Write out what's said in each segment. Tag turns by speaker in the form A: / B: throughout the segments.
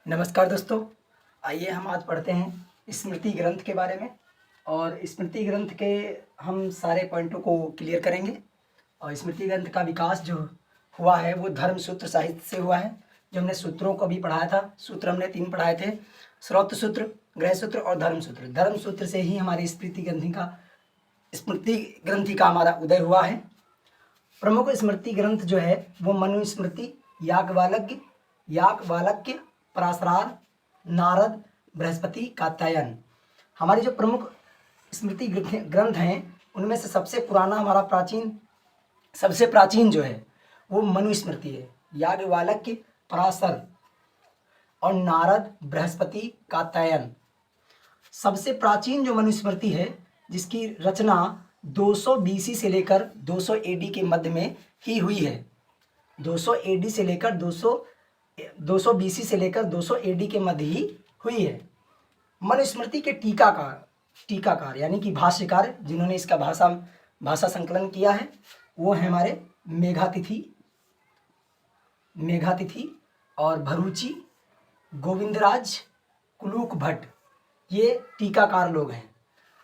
A: नमस्कार दोस्तों, आइए हम आज पढ़ते हैं स्मृति ग्रंथ के बारे में। और स्मृति ग्रंथ के हम सारे पॉइंटों को क्लियर करेंगे। और स्मृति ग्रंथ का विकास जो हुआ है वो धर्म सूत्र साहित्य से हुआ है। जो हमने सूत्रों को भी पढ़ाया था, सूत्र हमने 3 पढ़ाए थे, स्रोत सूत्र, गृह सूत्र और धर्म सूत्र। धर्म सूत्र से ही हमारी स्मृति ग्रंथि का हमारा उदय हुआ है। प्रमुख स्मृति ग्रंथ जो है वो मनुस्मृति, याज्ञवल्क्य, पराशरार, नारद, बृहस्पति, कात्यायन। हमारी जो प्रमुख स्मृति ग्रंथ हैं उनमें से सबसे प्राचीन जो है वो मनुस्मृति है। याज्ञवल्क्य, पराशर और नारद, बृहस्पति, कात्यायन। सबसे प्राचीन जो मनुस्मृति है जिसकी रचना 200 BC से लेकर 200 AD के मध्य में ही हुई है। 200 AD से लेकर 200 BC से लेकर 200 AD के मध्य ही हुई है। मनुस्मृति के टीकाकार यानी कि भाष्यकार जिन्होंने इसका भाषा संकलन किया है वो है हमारे मेघातिथि और भरूची, गोविंदराज, कुलूक भट्ट, ये टीकाकार लोग हैं।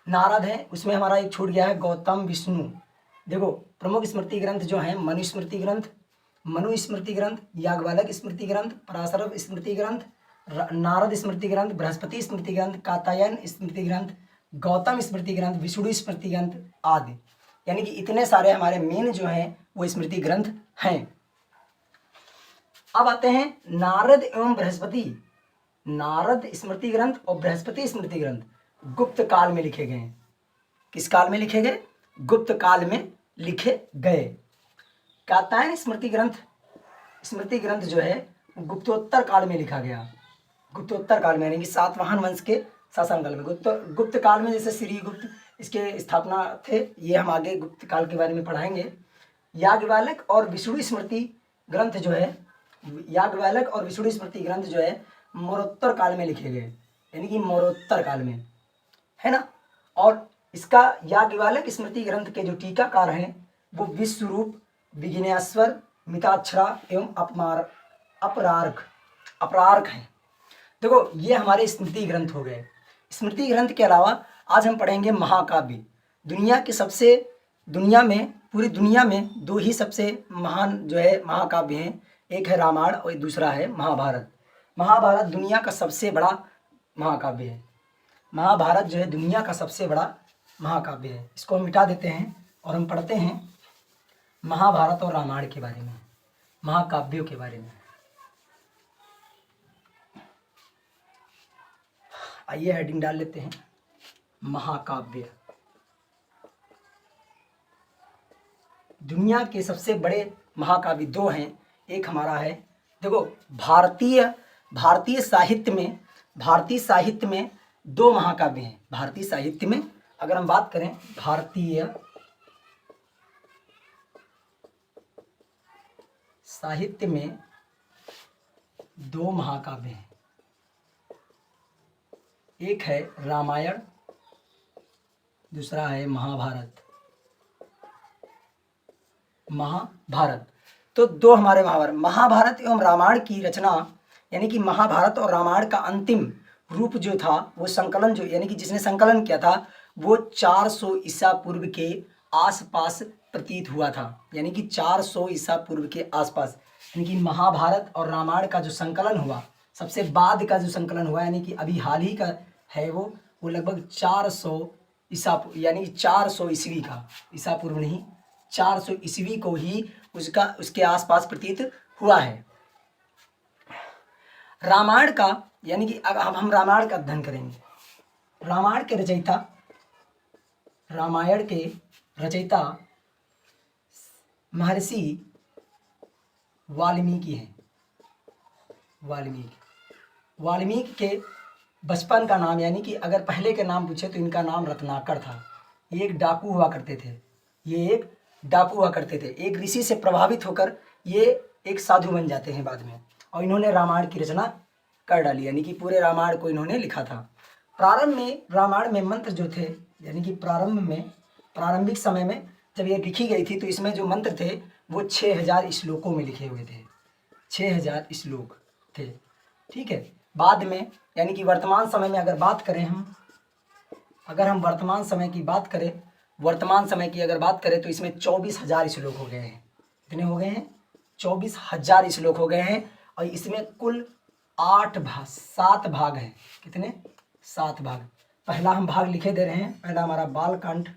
A: नारद है, उसमें हमारा एक छूट गया है गौतम विष्णु। देखो, प्रमुख स्मृति ग्रंथ जो हैं मनुस्मृति ग्रंथ, याज्ञवल्क्य स्मृति ग्रंथ, पराशर स्मृति ग्रंथ, नारद स्मृति ग्रंथ, बृहस्पति स्मृति ग्रंथ, कात्यायन स्मृति ग्रंथ, गौतम स्मृति ग्रंथ, विष्णु स्मृति ग्रंथ आदि। यानी कि इतने सारे हमारे मेन जो हैं वो स्मृति ग्रंथ हैं। अब आते हैं नारद एवं बृहस्पति। नारद स्मृति ग्रंथ और बृहस्पति स्मृति ग्रंथ गुप्त काल में लिखे गए हैं। किस काल में लिखे गए? गुप्त काल में लिखे गए। कात्यायन स्मृति ग्रंथ जो है गुप्तोत्तर काल में लिखा गया। गुप्तोत्तर काल में यानी कि सातवाहन वंश के शासनकाल में। गुप्त काल में जैसे श्री गुप्त इसके स्थापना थे, ये हम आगे गुप्त काल के बारे में पढ़ाएंगे। याज्ञवल्क्य और विष्णु स्मृति ग्रंथ जो है मौर्योत्तर काल में लिखे गए, यानी कि मौर्योत्तर काल में, है ना। और इसका याज्ञवल्क्य स्मृति ग्रंथ के जो टीकाकार हैं वो विश्वरूप, विघ्नेश्वर, मिताक्षरा एवं अपरार्क हैं। देखो, ये हमारे स्मृति ग्रंथ हो गए। स्मृति ग्रंथ के अलावा आज हम पढ़ेंगे महाकाव्य। पूरी दुनिया में 2 ही सबसे महान जो है महाकाव्य हैं, एक है रामायण और दूसरा है महाभारत। महाभारत दुनिया का सबसे बड़ा महाकाव्य है। महाभारत जो है दुनिया का सबसे बड़ा महाकाव्य है। इसको हम मिटा देते हैं और हम पढ़ते हैं महाभारत और रामायण के बारे में, महाकाव्यों के बारे में। आइए हेडिंग डाल लेते हैं, महाकाव्य। दुनिया के सबसे बड़े महाकाव्य 2 हैं। एक हमारा है, देखो, भारतीय साहित्य में 2 महाकाव्य हैं। भारतीय साहित्य में अगर हम बात करें, भारतीय साहित्य में 2 महाकाव्य हैं। एक है रामायण, दूसरा है महाभारत। तो 2 हमारे महाभारत एवं रामायण की रचना, यानी कि महाभारत और रामायण का अंतिम रूप जो था वो संकलन यानी कि जिसने संकलन किया था वो 400 ईसा पूर्व के आसपास प्रतीत हुआ था। यानी कि 400 ईसा पूर्व के आसपास, यानी कि महाभारत और रामायण का जो संकलन हुआ, सबसे बाद का जो संकलन हुआ, यानी कि अभी हाल ही का है वो लगभग 400 यानी कि 400 ईस्वी का, ईसा पूर्व नहीं, 400 ईस्वी को ही उसके आसपास प्रतीत हुआ है। रामायण का, यानी कि अब हम रामायण का अध्ययन करेंगे। रामायण के रचयिता महर्षि वाल्मीकि हैं। वाल्मीकि के बचपन का नाम, यानी कि अगर पहले के नाम पूछे तो इनका नाम रत्नाकर था। ये एक डाकू हुआ करते थे। एक ऋषि से प्रभावित होकर ये एक साधु बन जाते हैं बाद में, और इन्होंने रामायण की रचना कर डाली, यानी कि पूरे रामायण को इन्होंने लिखा था। प्रारंभ में रामायण में मंत्र जो थे, यानी कि प्रारंभिक समय में जब ये लिखी गई थी तो इसमें जो मंत्र थे वो 6000 श्लोकों में लिखे हुए थे। 6000 श्लोक थे, ठीक है। बाद में यानी कि वर्तमान समय में अगर बात करें हम, अगर हम वर्तमान समय की बात करें, वर्तमान समय की अगर बात करें तो इसमें 24,000 श्लोक हो गए हैं। कितने हो गए हैं? 24,000 श्लोक हो गए हैं। और इसमें कुल 7 भाग हैं। कितने? 7 भाग। पहला हम भाग लिखे दे रहे हैं। पहला हमारा बालकांड,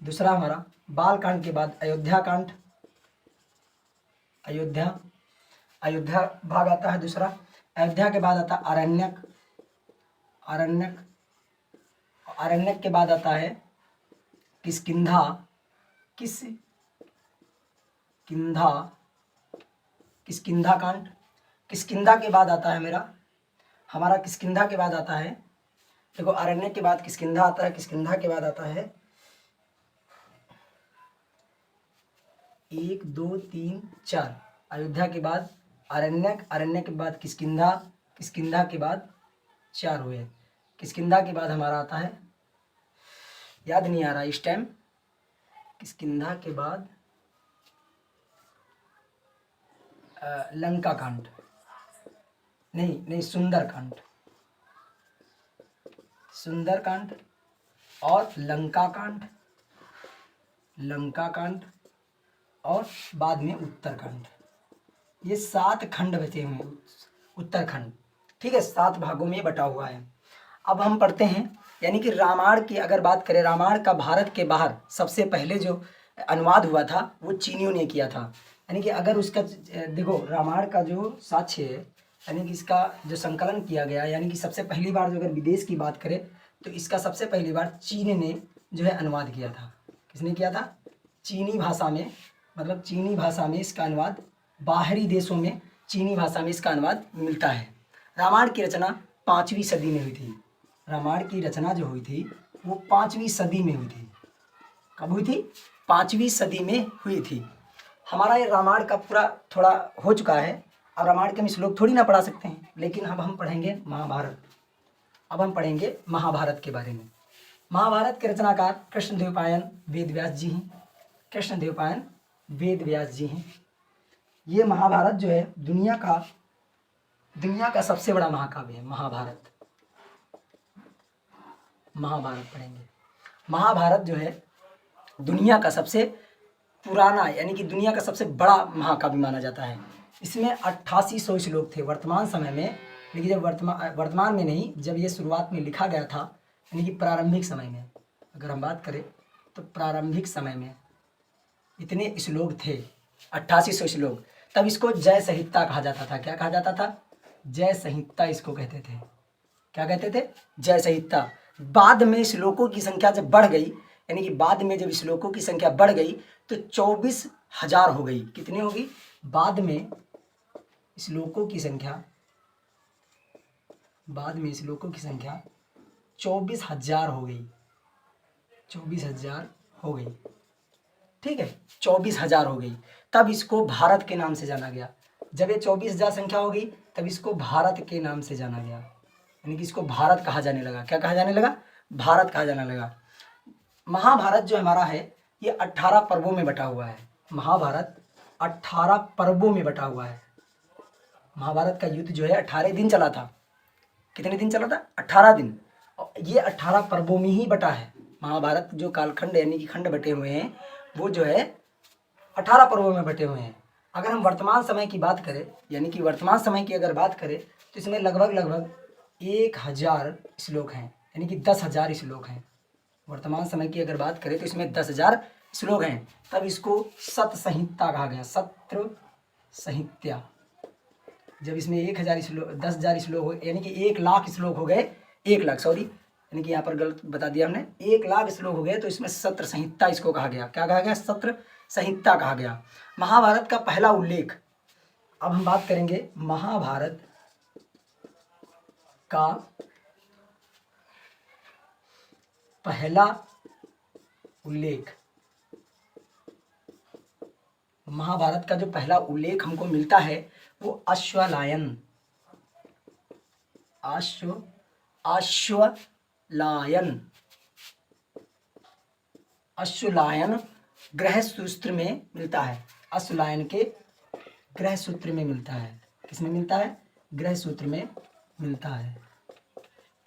A: दूसरा हमारा बालकांड के बाद अयोध्या कांड, अयोध्या भाग आता है दूसरा। अयोध्या के बाद आता है अरण्यक, अरण्यक के बाद आता है किष्किंधा, किष्किंधा कांड। किष्किंधा के बाद आता है हमारा किष्किंधा के बाद आता है, देखो अरण्यक के बाद किष्किंधा आता है, किष्किंधा के बाद आता है 1 2 3 4, अयोध्या के बाद अरण्यक, अरण्यक के बाद किष्किंधा, किष्किंधा के बाद 4 हुए। किष्किंधा के बाद हमारा आता है, याद नहीं आ रहा इस टाइम, किष्किंधा के बाद लंका कांड, नहीं सुंदरकांड, सुंदरकांड और लंका कांड और बाद में उत्तरकांड। ये 7 खंड बचे हुए हैं, उत्तरखंड। ठीक है, 7 भागों में बटा हुआ है। अब हम पढ़ते हैं, यानी कि रामायण की अगर बात करें, रामायण का भारत के बाहर सबसे पहले जो अनुवाद हुआ था वो चीनियों ने किया था। यानी कि अगर उसका देखो रामायण का जो साक्ष्य है, यानी कि इसका जो संकलन किया गया, यानी कि सबसे पहली बार जो अगर विदेश की बात करें तो इसका सबसे पहली बार चीन ने जो है अनुवाद किया था। किसने किया था? चीनी भाषा में, मतलब चीनी भाषा में इसका अनुवाद, बाहरी देशों में चीनी भाषा में इसका अनुवाद मिलता है। रामायण की रचना 5वीं सदी में हुई थी। रामायण की रचना जो हुई थी वो 5वीं सदी में हुई थी। कब हुई थी? 5वीं सदी में हुई थी। हमारा ये रामायण का पूरा थोड़ा हो चुका है। अब रामायण के हम श्लोक थोड़ी ना पढ़ा सकते हैं, लेकिन अब हम पढ़ेंगे महाभारत। अब हम पढ़ेंगे महाभारत के बारे में। महाभारत के रचनाकार कृष्णदेवपायन वेदव्यास जी हैं। कृष्णदेवपायन वेदव्यास जी हैं। ये महाभारत जो है दुनिया का सबसे बड़ा महाकाव्य है। महाभारत पढ़ेंगे। महाभारत जो है दुनिया का सबसे पुराना, यानी कि दुनिया का सबसे बड़ा महाकाव्य माना जाता है। इसमें 8800 श्लोक थे वर्तमान समय में, लेकिन जब वर्तमान में नहीं, जब ये शुरुआत में लिखा गया था, यानी कि प्रारंभिक समय में अगर हम बात करें तो प्रारंभिक समय में इतने श्लोक थे, 8800 श्लोक। तब इसको जय संहिता कहा जाता था। क्या कहा जाता था? जय संहिता इसको कहते थे। क्या कहते थे? जय संहिता। बाद में श्लोकों की संख्या जब बढ़ गई, यानी कि बाद में जब श्लोकों की संख्या बढ़ गई तो 24,000 हो गई। कितनी होगी? बाद में श्लोकों की संख्या 24,000 हो गई। 24,000 हो गई। ठीक है, 24,000 हो गई। तब इसको भारत के नाम से जाना गया। जब ये 24,000 संख्या हो गई तब इसको भारत के नाम से जाना गया, यानी कि इसको भारत कहा जाने लगा। क्या कहा जाने लगा? भारत कहा जाने लगा। महाभारत जो हमारा है ये 18 पर्वों में बटा हुआ है। महाभारत 18 पर्वों में बटा हुआ है। महाभारत का युद्ध जो है 18 दिन चला था। कितने दिन चला था? 18 दिन। और ये 18 पर्वों में ही बटा है। महाभारत जो कालखंड यानी कि खंड बटे हुए हैं वो जो है 18 पर्वों में बटे हुए हैं। अगर हम वर्तमान समय की बात करें, यानी कि वर्तमान समय की अगर बात करें तो इसमें लगभग 1000 श्लोक हैं, यानी कि 10,000 श्लोक हैं। वर्तमान समय की अगर बात करें तो इसमें 10,000 श्लोक हैं। तब इसको सत्र संहिता कहा गया। सत्र संहिता। जब इसमें 10,000 श्लोक, 10,000 श्लोक हो, यानी कि 1,00,000 श्लोक हो गए, 1,00,000 सॉरी, यानी कि यहाँ पर गलत बता दिया हमने, 1,00,000 श्लोक हो गए तो इसमें सत्र संहिता इसको कहा गया। क्या कहा गया? सत्र संहिता कहा गया। महाभारत का पहला उल्लेख, अब हम बात करेंगे महाभारत का पहला उल्लेख। महाभारत का जो पहला उल्लेख हमको मिलता है वो अश्वलायन ग्रह सूत्र में मिलता है। अश्वलायन के ग्रह सूत्र में मिलता है। किसमें मिलता है? गृह सूत्र में मिलता है।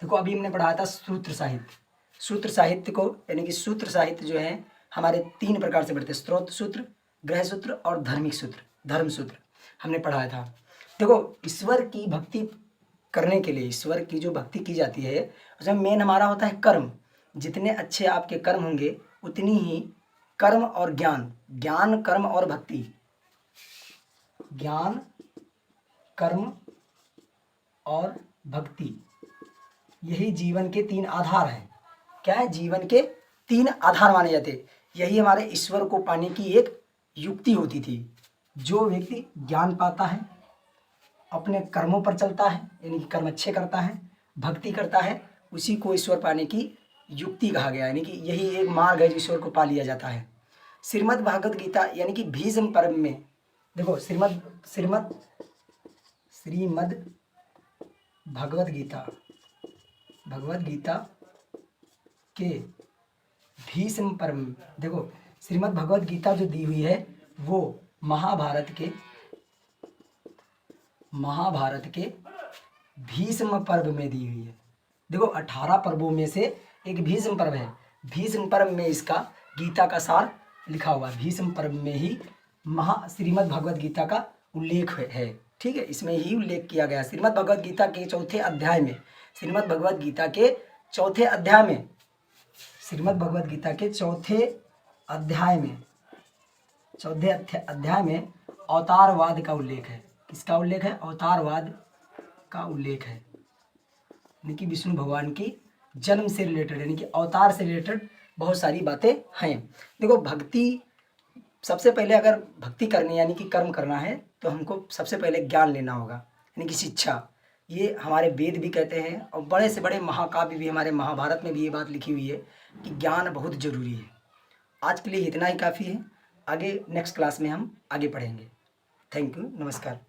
A: देखो अभी हमने पढ़ाया था सूत्र साहित्य। सूत्र साहित्य को यानी कि सूत्र साहित्य जो है हमारे 3 प्रकार से बढ़ते हैं, स्रोत सूत्र, गृह सूत्र और धार्मिक सूत्र, धर्म सूत्र हमने पढ़ाया था। देखो ईश्वर की भक्ति करने के लिए, ईश्वर की जो भक्ति की जाती है उसमें मेन हमारा होता है कर्म। जितने अच्छे आपके कर्म होंगे उतनी ही कर्म और ज्ञान, ज्ञान कर्म और भक्ति, ज्ञान कर्म और भक्ति, यही जीवन के 3 आधार हैं। क्या है? जीवन के 3 आधार माने जाते। यही हमारे ईश्वर को पाने की एक युक्ति होती थी। जो व्यक्ति ज्ञान पाता है, अपने कर्मों पर चलता है यानी कि कर्म अच्छे करता है, भक्ति करता है, उसी को ईश्वर पाने की युक्ति कहा गया, यानी कि यही एक मार्ग है जो ईश्वर को पा लिया जाता है। श्रीमद् भागवत गीता यानी कि भीष्म पर्व में देखो श्रीमद् भगवत गीता के भीष्म पर्व में देखो श्रीमद् भगवत गीता जो दी हुई है वो महाभारत के भीष्म पर्व में दी हुई है। देखो 18 पर्वों में से एक भीष्म पर्व है। भीष्म पर्व में इसका गीता का सार लिखा हुआ है। भीष्म पर्व में ही श्रीमद् भगवत गीता का उल्लेख है। ठीक है, इसमें ही उल्लेख किया गया। श्रीमद् भगवत गीता के चौथे अध्याय में, श्रीमद् भगवत गीता के चौथे अध्याय में, श्रीमद् भगवत गीता के चौथे अध्याय में अवतारवाद का उल्लेख है। किसका उल्लेख है? अवतारवाद का उल्लेख है, यानी कि विष्णु भगवान की जन्म से रिलेटेड, यानी कि अवतार से रिलेटेड बहुत सारी बातें हैं। देखो भक्ति, सबसे पहले अगर भक्ति करनी यानी कि कर्म करना है तो हमको सबसे पहले ज्ञान लेना होगा, यानी कि शिक्षा। ये हमारे वेद भी कहते हैं और बड़े से बड़े महाकाव्य भी, हमारे महाभारत में भी ये बात लिखी हुई है कि ज्ञान बहुत ज़रूरी है। आज के लिए इतना ही काफ़ी है। आगे नेक्स्ट क्लास में हम आगे पढ़ेंगे। थैंक यू, नमस्कार।